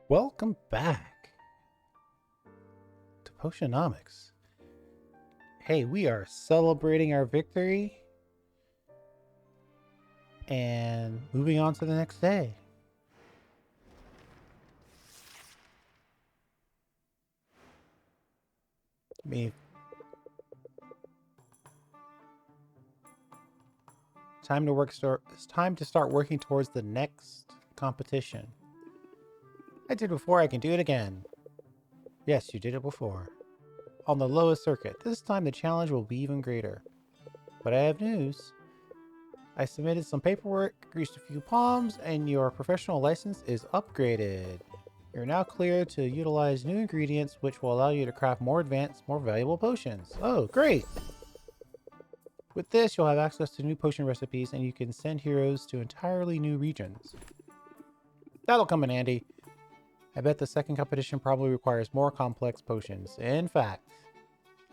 Welcome back to Potionomics. Hey, we are celebrating our victory and moving on to the next day. It's time to start working towards the next competition. I did before, I can do it again. Yes, you did it before. On the lowest circuit. This time the challenge will be even greater. But I have news. I submitted some paperwork, greased a few palms, and your professional license is upgraded. You're now clear to utilize new ingredients which will allow you to craft more advanced, more valuable potions. Oh, great! With this, you'll have access to new potion recipes and you can send heroes to entirely new regions. That'll come in handy. I bet the second competition probably requires more complex potions. In fact,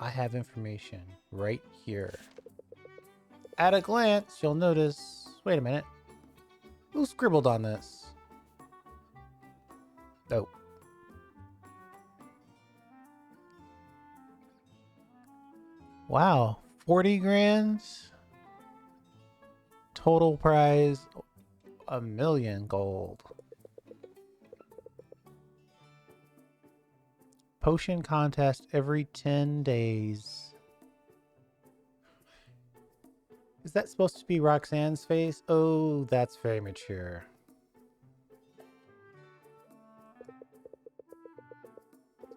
I have information right here. At a glance, you'll notice... Wait a minute. Who scribbled on this? Oh. Wow. 40 grand? Total prize, 1,000,000 gold. Potion contest every 10 days. Is that supposed to be Roxanne's face? Oh, that's very mature.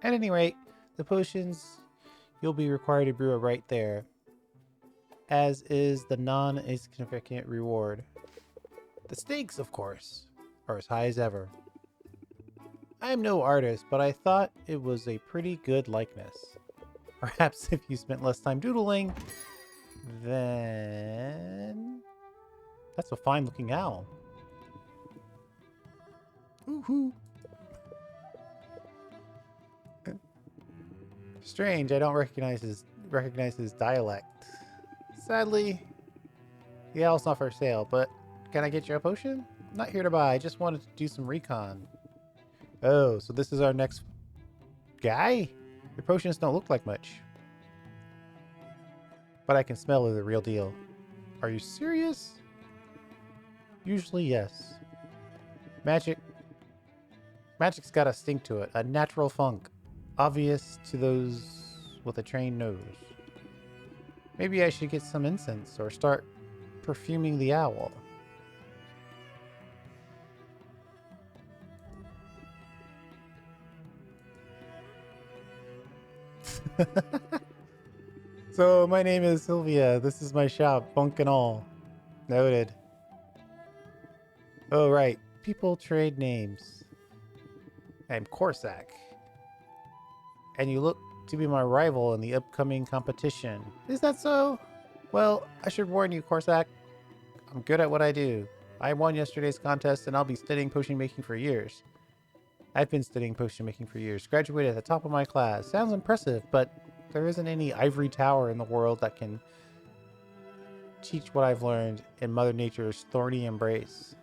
At any rate, the potions you'll be required to brew are right there, as is the non-insignificant reward. The stakes, of course, are as high as ever. I am no artist, but I thought it was a pretty good likeness. Perhaps if you spent less time doodling, then... That's a fine-looking owl. Woohoo! Strange, I don't recognize his dialect. Sadly, the owl's not for sale, but can I get you a potion? I'm not here to buy, I just wanted to do some recon. Oh, so this is our next guy? Your potions don't look like much. But I can smell they're the real deal. Are you serious? Usually, yes. Magic's got a stink to it, a natural funk. Obvious to those with a trained nose. Maybe I should get some incense or start perfuming the owl. So, my name is Sylvia. This is my shop, funk and all. Noted. Oh, right. People trade names. I'm Corsac. And you look to be my rival in the upcoming competition. Is that so? Well, I should warn you, Corsac. I'm good at what I do. I won yesterday's contest and I'll be studying potion making for years. I've been studying potion making for years. Graduated at the top of my class. Sounds impressive, but there isn't any ivory tower in the world that can teach what I've learned in Mother Nature's thorny embrace.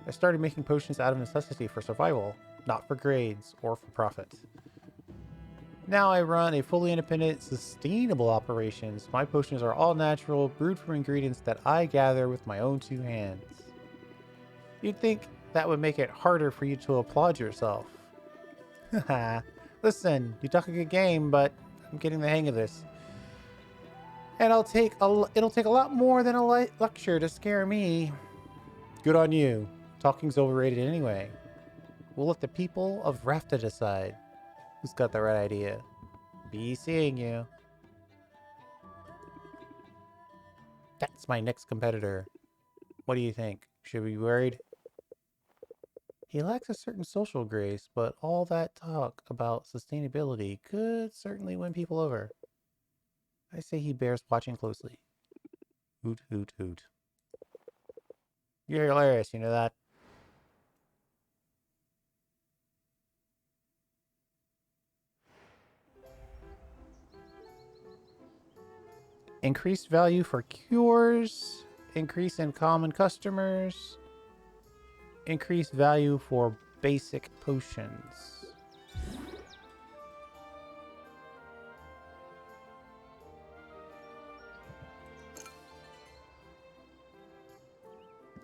I started making potions out of necessity for survival, not for grades or for profit. Now I run a fully independent, sustainable operations. My potions are all natural, brewed from ingredients that I gather with my own two hands. You'd think that would make it harder for you to applaud yourself. Haha. Listen, you talk a good game, but I'm getting the hang of this. And it'll take a lot more than a light lecture to scare me. Good on you. Talking's overrated anyway. We'll let the people of Rafta decide who's got the right idea. Be seeing you. That's my next competitor. What do you think? Should we be worried? He lacks a certain social grace, but all that talk about sustainability could certainly win people over. I say he bears watching closely. Hoot, hoot, hoot. You're hilarious, you know that? Increased value for cures, increase in common customers, increased value for basic potions.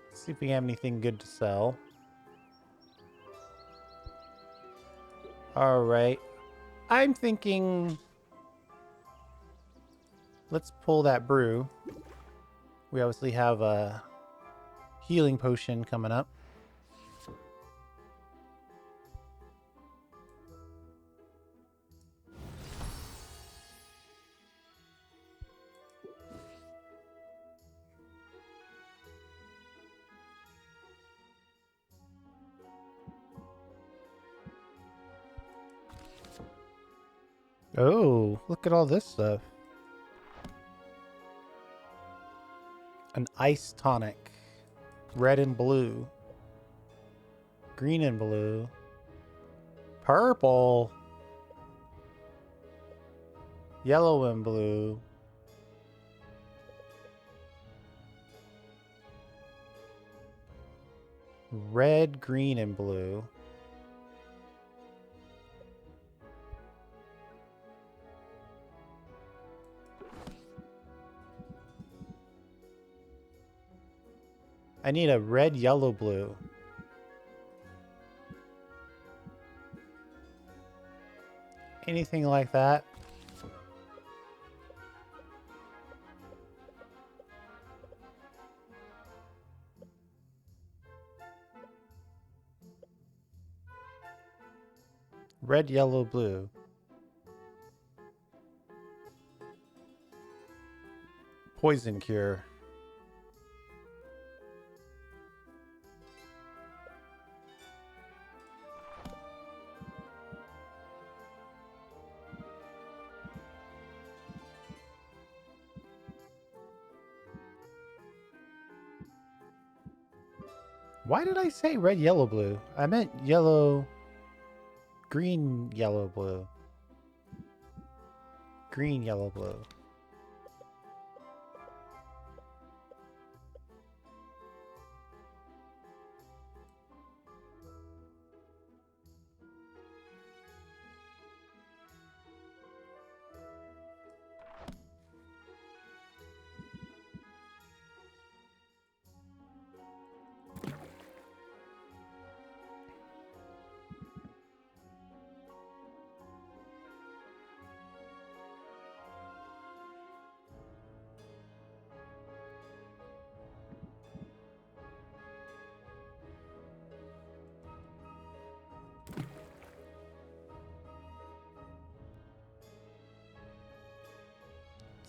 Let's see if we have anything good to sell. Alright. I'm thinking... let's pull that brew. We obviously have a healing potion coming up. Oh, look at all this stuff. An ice tonic. Red and blue. Green and blue. Purple. Yellow and blue. Red, green, and blue. I need a red, yellow, blue. Anything like that? Red, yellow, blue. Poison cure. Why did I say red, yellow, blue? I meant yellow, green, yellow, blue. Green, yellow, blue.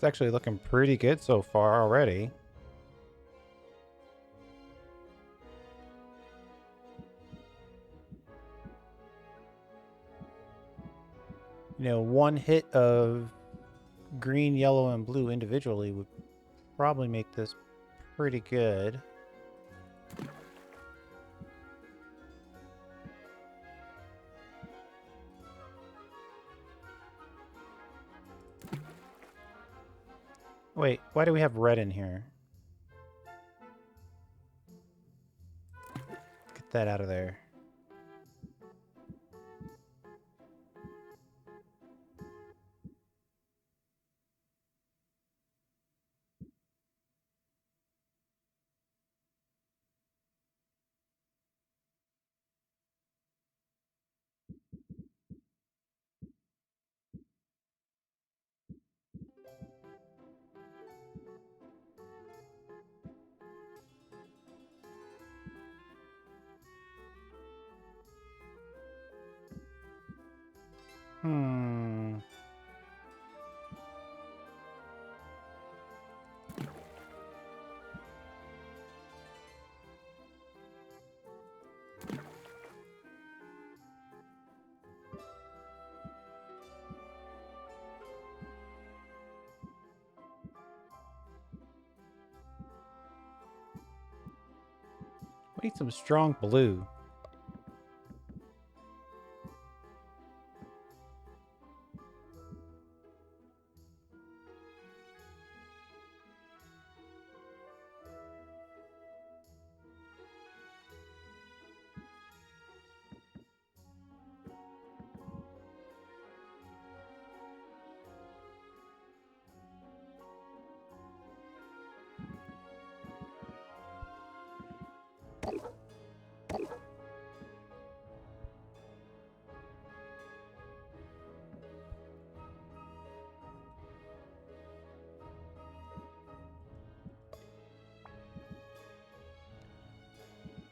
It's actually looking pretty good so far already. You know, one hit of green, yellow, and blue individually would probably make this pretty good. Wait, why do we have red in here? Get that out of there. Hmm. We need some strong blue.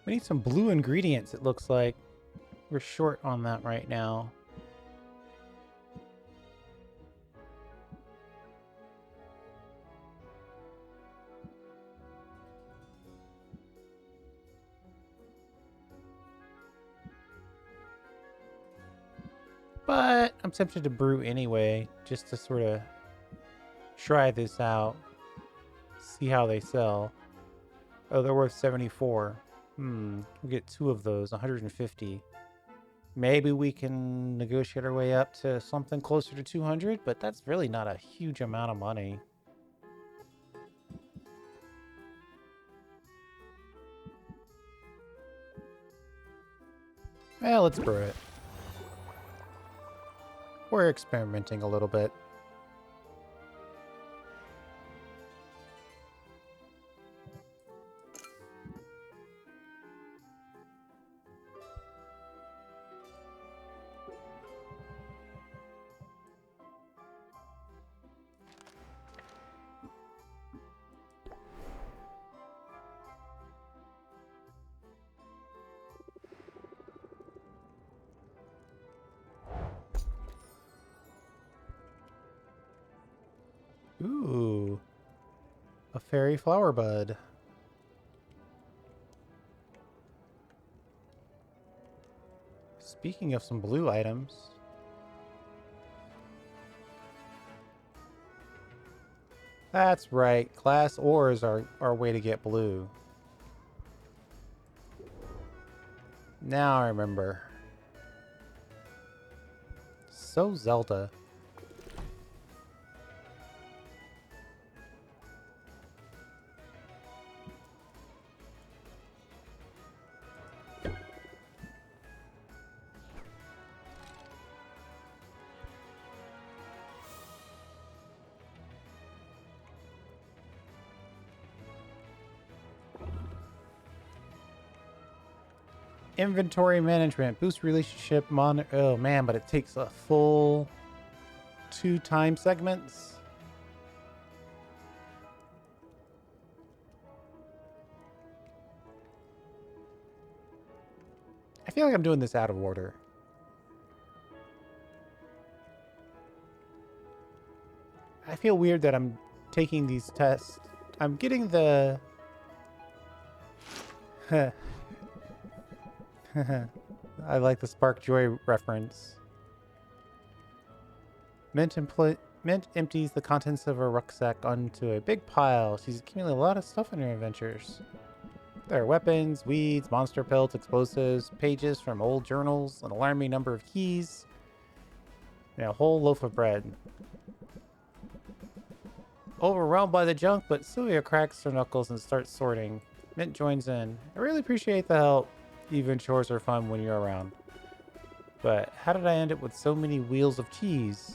We need some blue ingredients, it looks like. We're short on that right now. But I'm tempted to brew anyway, just to sort of try this out. See how they sell. Oh, they're worth 74. We'll get 2 of those, 150. Maybe we can negotiate our way up to something closer to 200, but that's really not a huge amount of money. Well, let's brew it. We're experimenting a little bit. Ooh, a fairy flower bud. Speaking of some blue items. That's right, glass ores are our way to get blue. Now I remember. So Zelda. Inventory management. Boost relationship monitor. Oh man, but it takes a full 2 time segments. I feel like I'm doing this out of order. I feel weird that I'm taking these tests. I'm getting the... I like the Spark Joy reference. Mint empties the contents of her rucksack onto a big pile. She's accumulated a lot of stuff in her adventures. There are weapons, weeds, monster pelts, explosives, pages from old journals, an alarming number of keys, and a whole loaf of bread. Overwhelmed by the junk, but Sylvia cracks her knuckles and starts sorting. Mint joins in. I really appreciate the help. Even chores are fun when you're around. But how did I end up with so many wheels of cheese?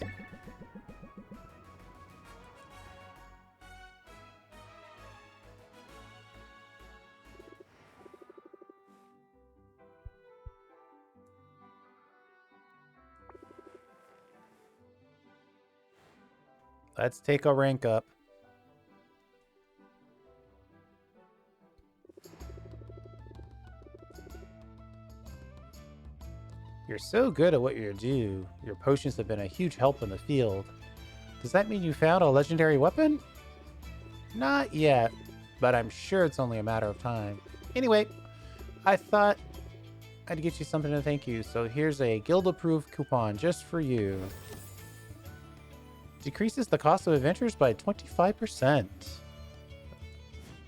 Let's take a rank up. You're so good at what you do. Your potions have been a huge help in the field. Does that mean you found a legendary weapon? Not yet, but I'm sure it's only a matter of time. Anyway, I thought I'd get you something to thank you, so here's a guild-approved coupon just for you. Decreases the cost of adventures by 25%.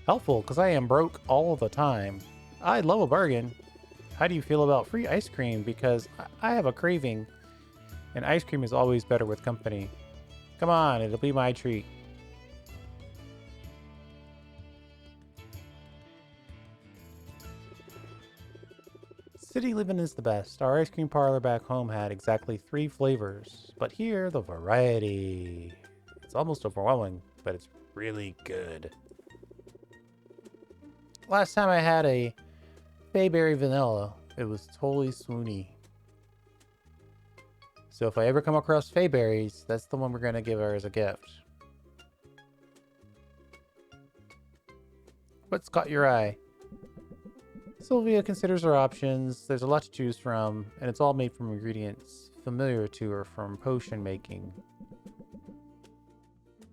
Helpful, because I am broke all the time. I love a bargain. How do you feel about free ice cream? Because I have a craving, and ice cream is always better with company. Come on, it'll be my treat. City living is the best. Our ice cream parlor back home had exactly 3 flavors, but here, the variety. It's almost overwhelming, but it's really good. Last time I had a Bayberry vanilla, it was totally swoony. So if I ever come across Fayberries, that's the one we're going to give her as a gift. What's caught your eye? Sylvia considers her options. There's a lot to choose from, and it's all made from ingredients familiar to her from potion making.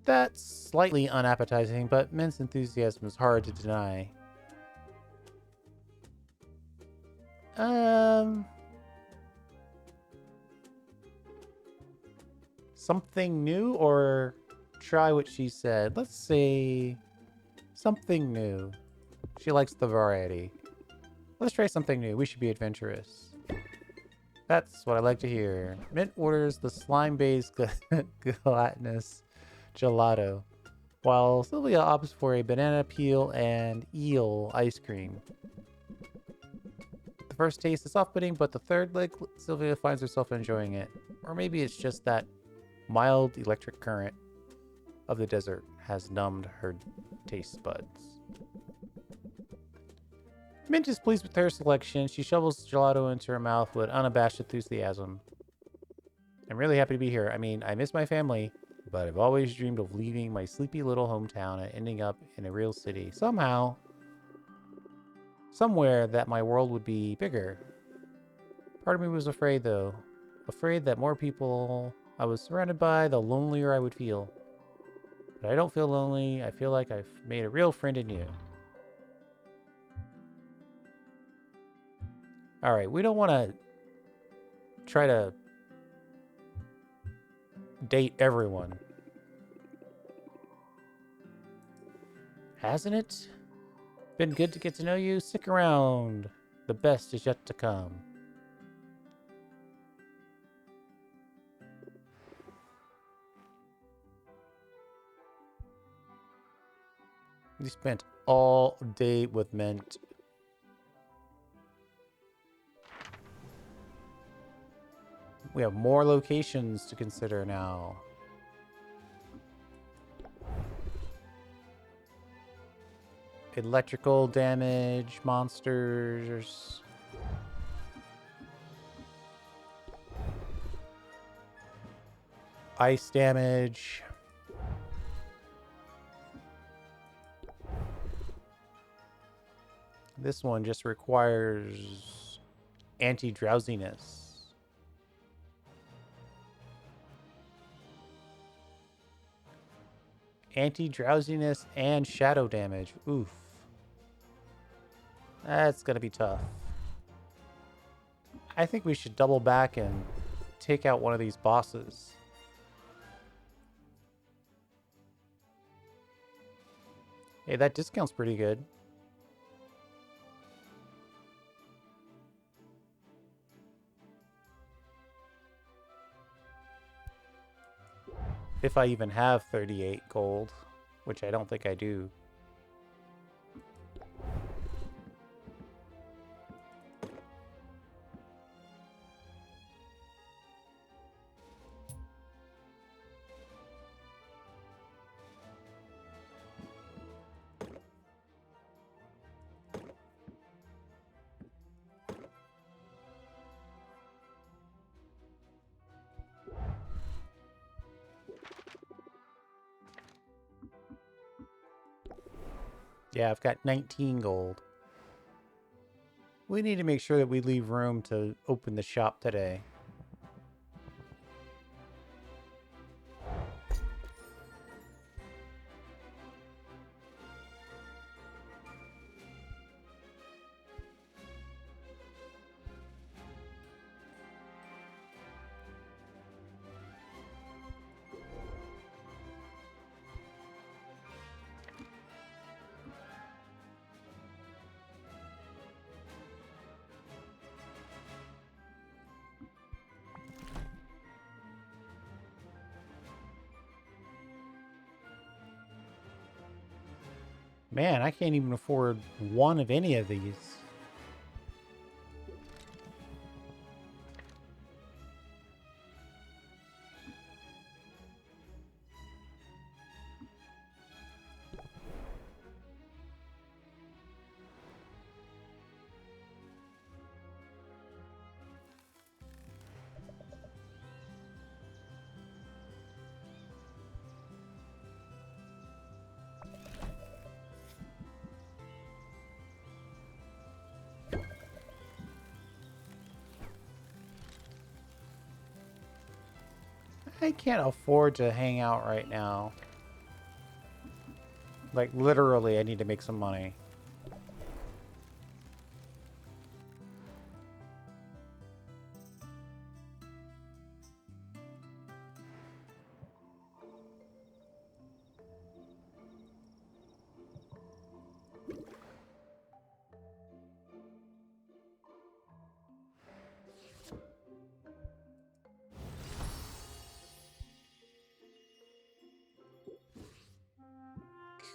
That's slightly unappetizing, but Mint's enthusiasm is hard to deny. Something new, or try what she said? Let's say something new. She likes the variety. Let's try something new. We should be adventurous. That's what I like to hear. Mint orders the slime-based gelatinous gelato, while Sylvia opts for a banana peel and eel ice cream. The first taste is off-putting, but the third lick, Sylvia finds herself enjoying it. Or maybe it's just that mild electric current of the desert has numbed her taste buds. Mint is pleased with her selection. She shovels gelato into her mouth with unabashed enthusiasm. I'm really happy to be here. I mean, I miss my family, but I've always dreamed of leaving my sleepy little hometown and ending up in a real city. Somehow, somewhere that my world would be bigger. Part of me was afraid, though. Afraid that more people I was surrounded by, the lonelier I would feel. But I don't feel lonely. I feel like I've made a real friend in you. All right, we don't want to try to date everyone. Hasn't it? Been good to get to know you. Stick around. The best is yet to come. We spent all day with Mint. We have more locations to consider now. Electrical damage, monsters. Ice damage. This one just requires anti-drowsiness. Anti-drowsiness and shadow damage. Oof. That's gonna be tough. I think we should double back and take out one of these bosses. Hey, that discount's pretty good. If I even have 38 gold, which I don't think I do. Yeah, I've got 19 gold. We need to make sure that we leave room to open the shop today. Man, I can't even afford one of any of these. I can't afford to hang out right now. Like, literally, I need to make some money.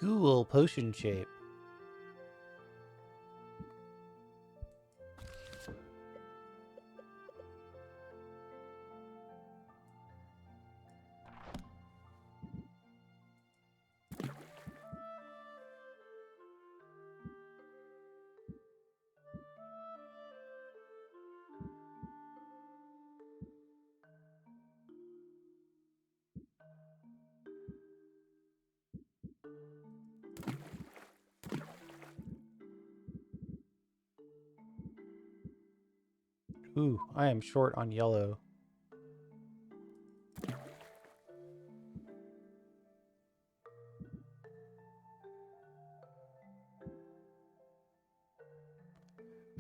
Cool potion shape. Ooh, I am short on yellow.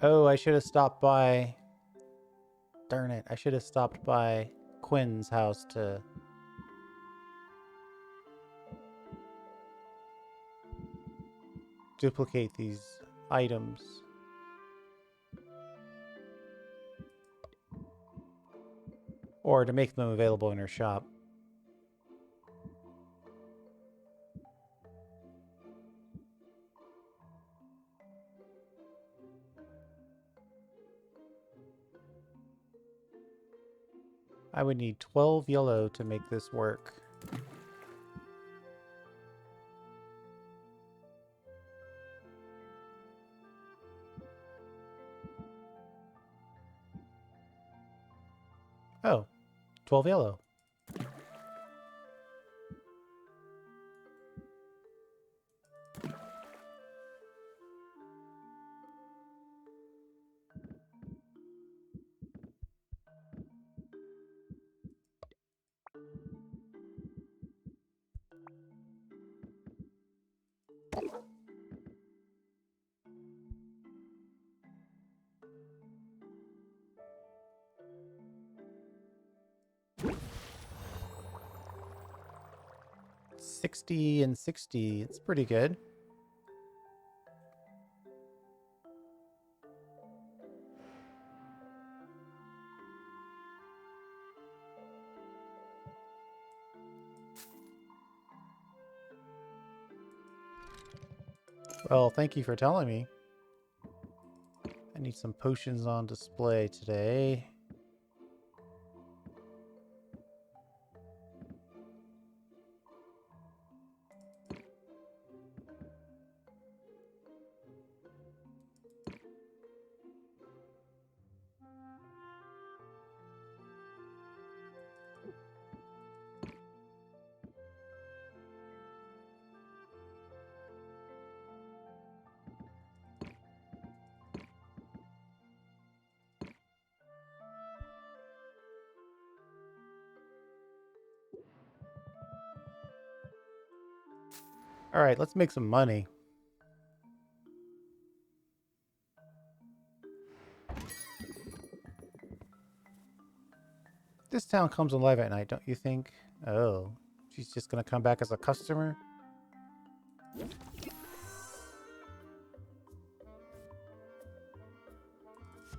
Oh, I should have stopped by... Darn it, I should have stopped by Quinn's house to... duplicate these items. Or to make them available in her shop. I would need 12 yellow to make this work. Oh, 12 yellow. $60 and $60. It's pretty good. Well, thank you for telling me. I need some potions on display today. All right, let's make some money. This town comes alive at night, don't you think? Oh, she's just gonna come back as a customer?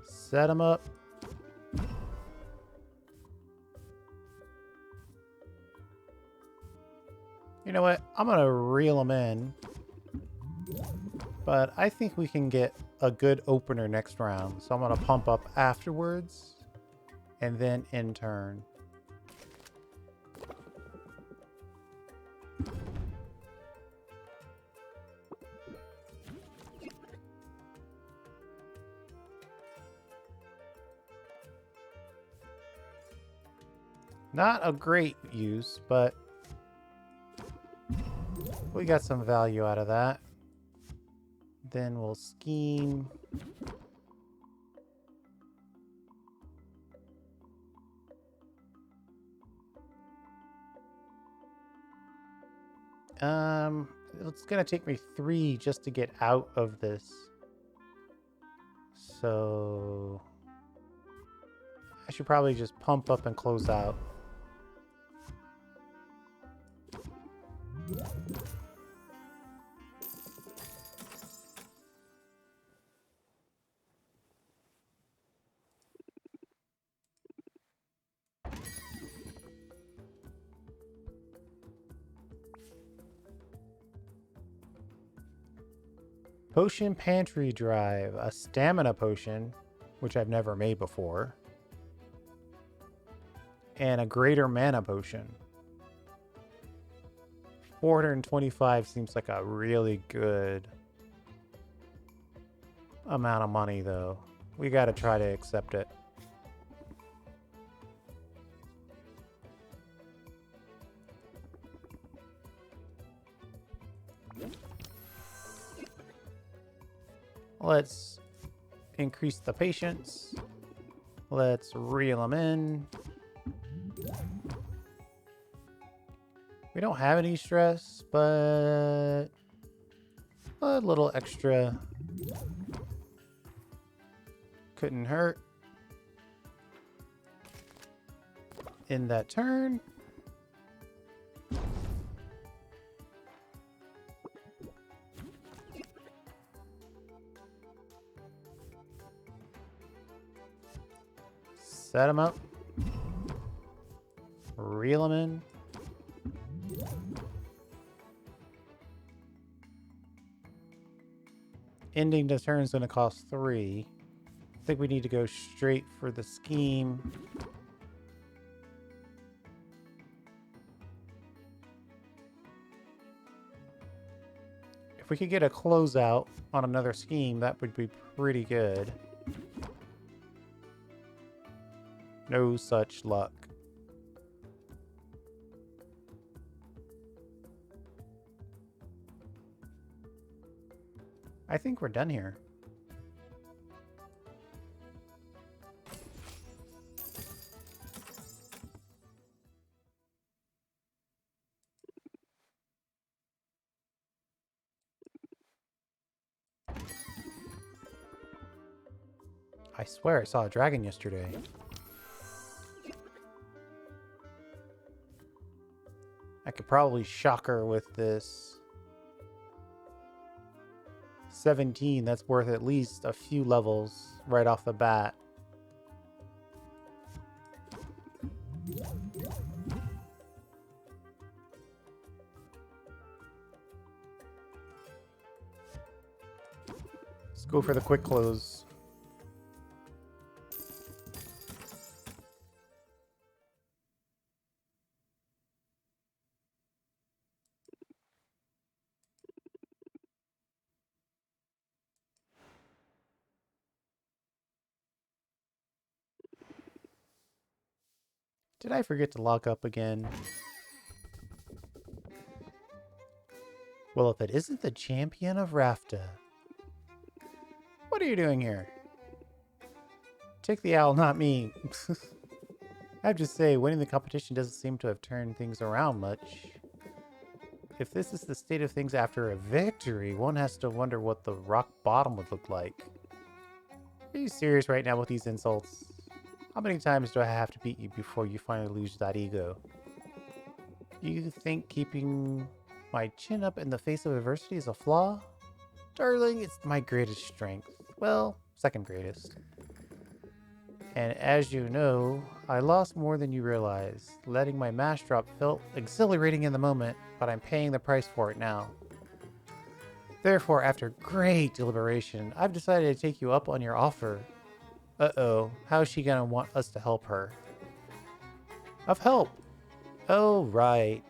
Set him up. You know what? I'm gonna reel him in. But I think we can get a good opener next round. So I'm gonna pump up afterwards. And then in turn. Not a great use, but we got some value out of that. Then we'll scheme. It's gonna take me 3 just to get out of this. So I should probably just pump up and close out. Potion Pantry Drive, a stamina potion, which I've never made before, and a greater mana potion. 425 seems like a really good amount of money, though. We gotta try to accept it. Let's increase the patience. Let's reel them in. We don't have any stress, but a little extra couldn't hurt. In that turn. Set them up. Reel them in. Ending the turn is going to cost 3. I think we need to go straight for the scheme. If we could get a closeout on another scheme, that would be pretty good. No such luck. I think we're done here. I swear I saw a dragon yesterday. I could probably shock her with this. 17, that's worth at least a few levels right off the bat. Let's go for the quick close. Did I forget to lock up again? Well, if it isn't the champion of Rafta. What are you doing here? Take the owl, not me. I have to say, winning the competition doesn't seem to have turned things around much. If this is the state of things after a victory, one has to wonder what the rock bottom would look like. Are you serious right now with these insults? How many times do I have to beat you before you finally lose that ego? You think keeping my chin up in the face of adversity is a flaw? Darling, it's my greatest strength. Well, second greatest. And as you know, I lost more than you realize. Letting my mash drop felt exhilarating in the moment, but I'm paying the price for it now. Therefore, after great deliberation, I've decided to take you up on your offer. Uh-oh, how's she gonna want us to help her? Of help! Oh, right.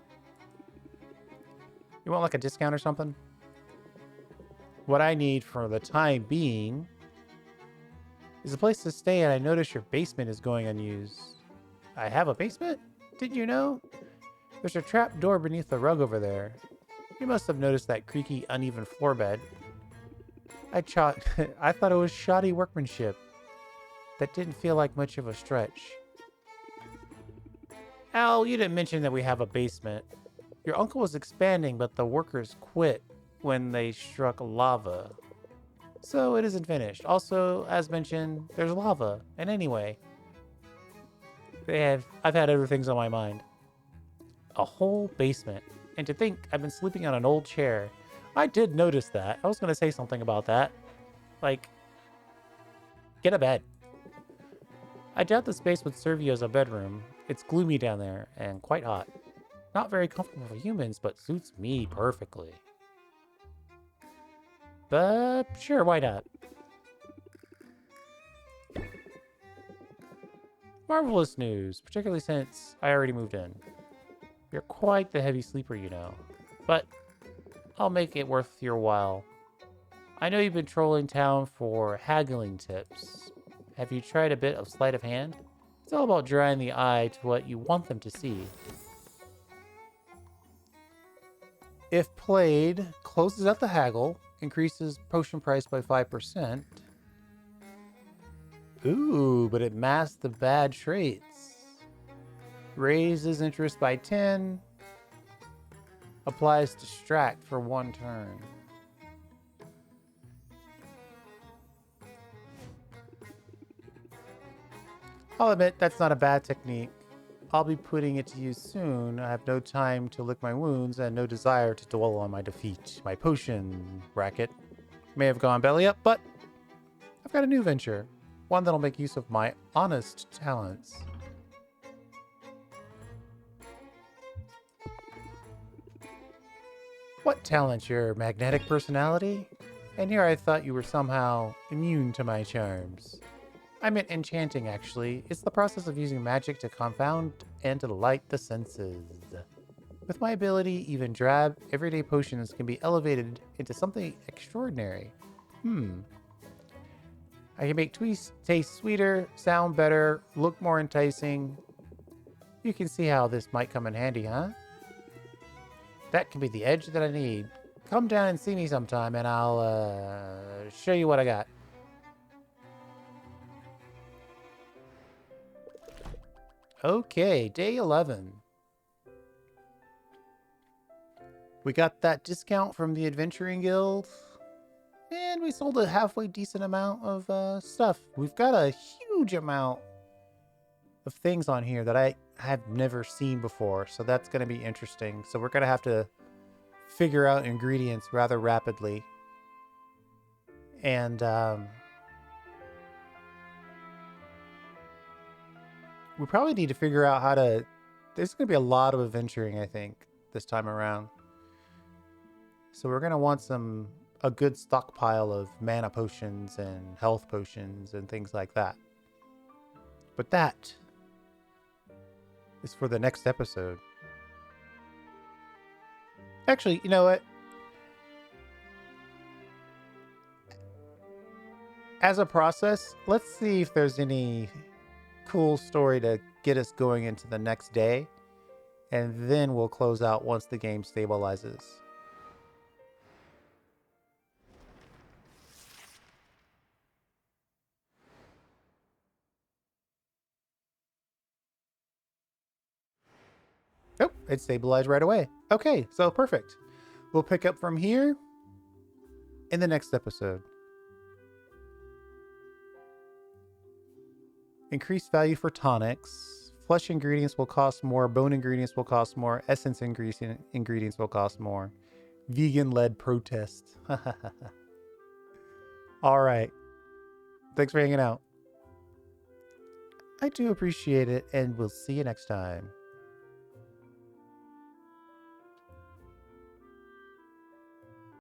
You want like a discount or something? What I need for the time being is a place to stay, and I notice your basement is going unused. I have a basement? Didn't you know? There's a trap door beneath the rug over there. You must have noticed that creaky, uneven floor bed. I thought it was shoddy workmanship. That didn't feel like much of a stretch. Al, you didn't mention that we have a basement. Your uncle was expanding, but the workers quit when they struck lava. So it isn't finished. Also, as mentioned, there's lava. And anyway, I've had other things on my mind. A whole basement. And to think I've been sleeping on an old chair. I did notice that. I was going to say something about that. Like, get a bed. I doubt the space would serve you as a bedroom. It's gloomy down there and quite hot. Not very comfortable for humans, but suits me perfectly. But sure, why not? Marvelous news, particularly since I already moved in. You're quite the heavy sleeper, you know. But I'll make it worth your while. I know you've been trolling town for haggling tips. Have you tried a bit of sleight of hand? It's all about drawing the eye to what you want them to see. If played, closes out the haggle, increases potion price by 5%. Ooh, but it masks the bad traits. Raises interest by 10. Applies distract for 1 turn. I'll admit, that's not a bad technique. I'll be putting it to use soon. I have no time to lick my wounds and no desire to dwell on my defeat. My potion racket may have gone belly up, but I've got a new venture. One that'll make use of my honest talents. What talent? Your magnetic personality? And here I thought you were somehow immune to my charms. I meant enchanting, actually. It's the process of using magic to confound and delight the senses. With my ability, even drab, everyday potions can be elevated into something extraordinary. I can make tweets taste sweeter, sound better, look more enticing. You can see how this might come in handy, huh? That can be the edge that I need. Come down and see me sometime and I'll show you what I got. Okay, day 11. We got that discount from the Adventuring Guild. And we sold a halfway decent amount of stuff. We've got a huge amount of things on here that I have never seen before. So that's going to be interesting. So we're going to have to figure out ingredients rather rapidly. And we probably need to figure out how to... There's going to be a lot of adventuring, I think, this time around. So we're going to want a good stockpile of mana potions and health potions and things like that. But that is for the next episode. Actually, you know what? As a process, let's see if there's any cool story to get us going into the next day. And then we'll close out once the game stabilizes. Oh, it stabilized right away. Okay, so perfect. We'll pick up from here in the next episode. Increased value for tonics. Flesh ingredients will cost more. Bone ingredients will cost more. Essence ingredients will cost more. Vegan-led protest. All right. Thanks for hanging out. I do appreciate it, and we'll see you next time.